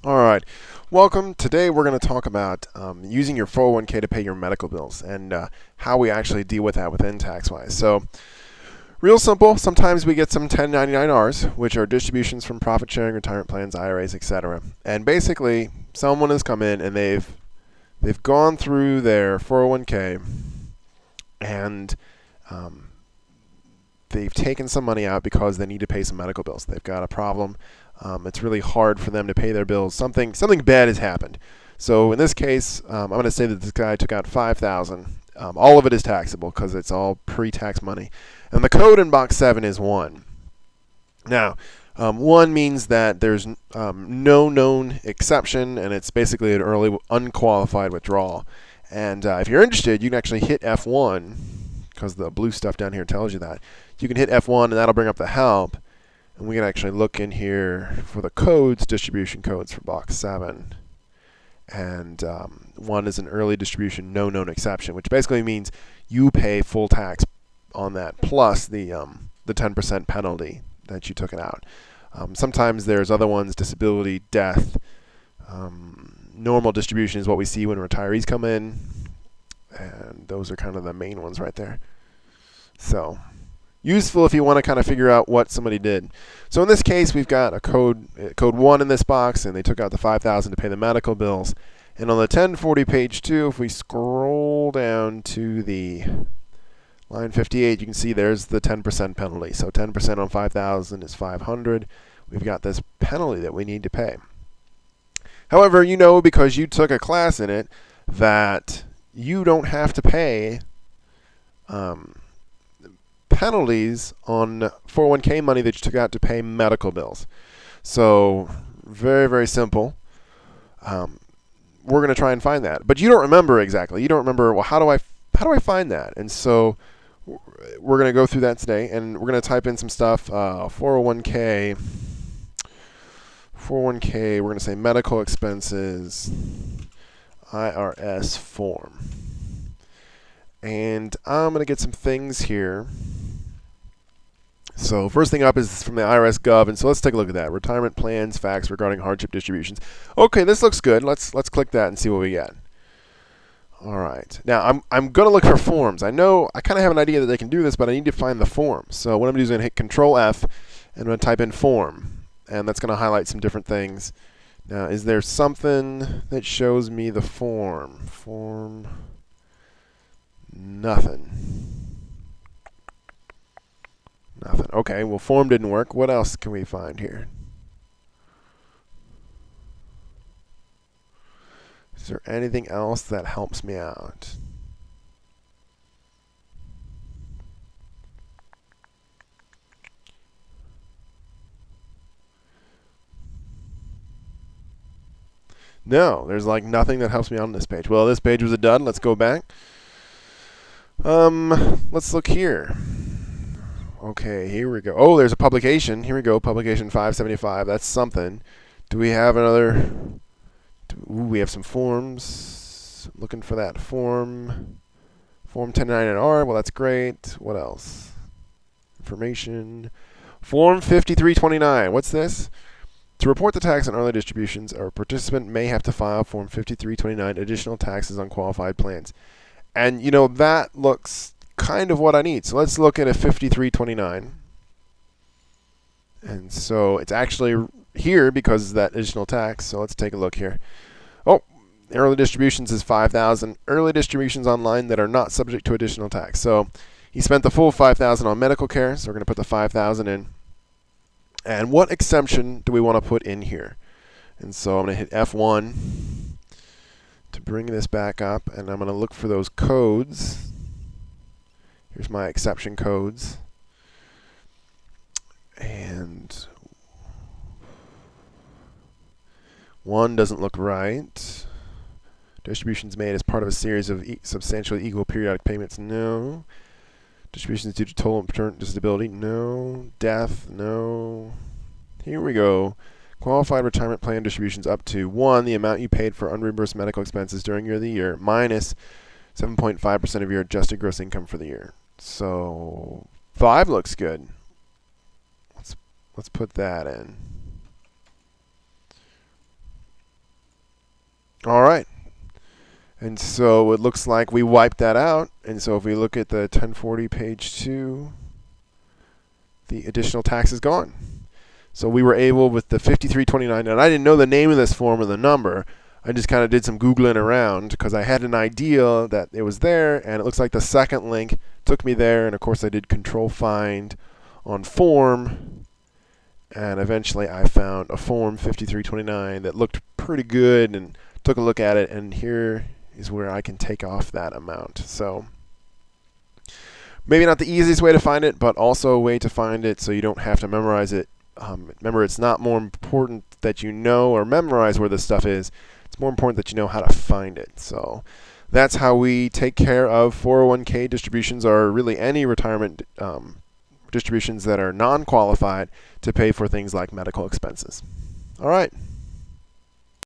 All right, welcome. Today we're going to talk about using your 401k to pay your medical bills and how we actually deal with that within TaxWise. So, real simple. Sometimes we get some 1099-Rs, which are distributions from profit sharing, retirement plans, IRAs, etc. And basically, someone has come in and they've gone through their 401k and um, they've taken some money out because they need to pay some medical bills. They've got a problem. It's really hard for them to pay their bills. Something bad has happened. So in this case, I'm going to say that this guy took out $5,000. All of it is taxable because it's all pre-tax money, and the code in box 7 is 1. Now, 1 means that there's no known exception, and it's basically an early unqualified withdrawal. And if you're interested, you can actually hit F1 because the blue stuff down here tells you that. You can hit F1 and that'll bring up the help. And we can actually look in here for the codes, distribution codes for box 7. And 1 is an early distribution, no known exception, which basically means you pay full tax on that plus the 10% penalty that you took it out. Sometimes there's other ones, disability, death. Normal distribution is what we see when retirees come in. And those are kind of the main ones right there. So useful if you want to kind of figure out what somebody did. So in this case, we've got a code 1 in this box, and they took out the $5,000 to pay the medical bills. And on the 1040 page 2, if we scroll down to the line 58, you can see there's the 10% penalty. So 10% on 5,000 is 500. We've got this penalty that we need to pay. However, you know, because you took a class in it, that you don't have to pay penalties on 401k money that you took out to pay medical bills. So very, very simple. We're going to try and find that, but you don't remember exactly. You don't remember, well, how do I find that? And so we're going to go through that today, and we're going to type in some stuff. 401k. We're going to say medical expenses, IRS form. And I'm going to get some things here. So first thing up is from the IRS Gov, and so let's take a look at that. Retirement plans, facts regarding hardship distributions. Okay, this looks good. Let's click that and see what we get. All right. Now I'm going to look for forms. I know I kind of have an idea that they can do this, but I need to find the form. So what I'm going to do is I'm going to hit Control F, and I'm going to type in form, and that's going to highlight some different things. Now, is there something that shows me the form? Form. Nothing. Nothing. Okay, well, form didn't work. What else can we find here? Is there anything else that helps me out? No, there's like nothing that helps me out on this page. Well, this page was a dud. Let's go back. Let's look here. Okay, here we go. Oh, there's a publication. Here we go, publication 575. That's something. Do we have another? Ooh, we have some forms. Looking for that form. Form 1099-R. Well, that's great. What else? Information. Form 5329. What's this? To report the tax on early distributions, a participant may have to file Form 5329, additional taxes on qualified plans. And, you know, that looks kind of what I need. So let's look at a 5329. And so it's actually here because of that additional tax. So let's take a look here. Oh, early distributions is 5,000. Early distributions online that are not subject to additional tax. So he spent the full 5,000 on medical care. So we're going to put the 5,000 in. And what exemption do we want to put in here? And so I'm going to hit F1 to bring this back up, and I'm going to look for those codes. Here's my exception codes. And 1 doesn't look right. Distributions made as part of a series of substantially equal periodic payments, no. Distributions due to total and permanent disability, no. Death, no. Here we go. Qualified retirement plan distributions up to 1, the amount you paid for unreimbursed medical expenses during the year, minus 7.5% of your adjusted gross income for the year. So 5 looks good. Let's put that in. All right. And so it looks like we wiped that out. And so if we look at the 1040 page 2, the additional tax is gone. So we were able with the 5329, and I didn't know the name of this form or the number. I just kind of did some Googling around because I had an idea that it was there, and it looks like the second link took me there. And of course, I did Control Find on form, and eventually I found a form 5329 that looked pretty good, and took a look at it, and here is where I can take off that amount. So maybe not the easiest way to find it, but also a way to find it so you don't have to memorize it. Remember, it's not more important that you know or memorize where this stuff is. It's more important that you know how to find it. So that's how we take care of 401k distributions, or really any retirement distributions that are non-qualified to pay for things like medical expenses. All right.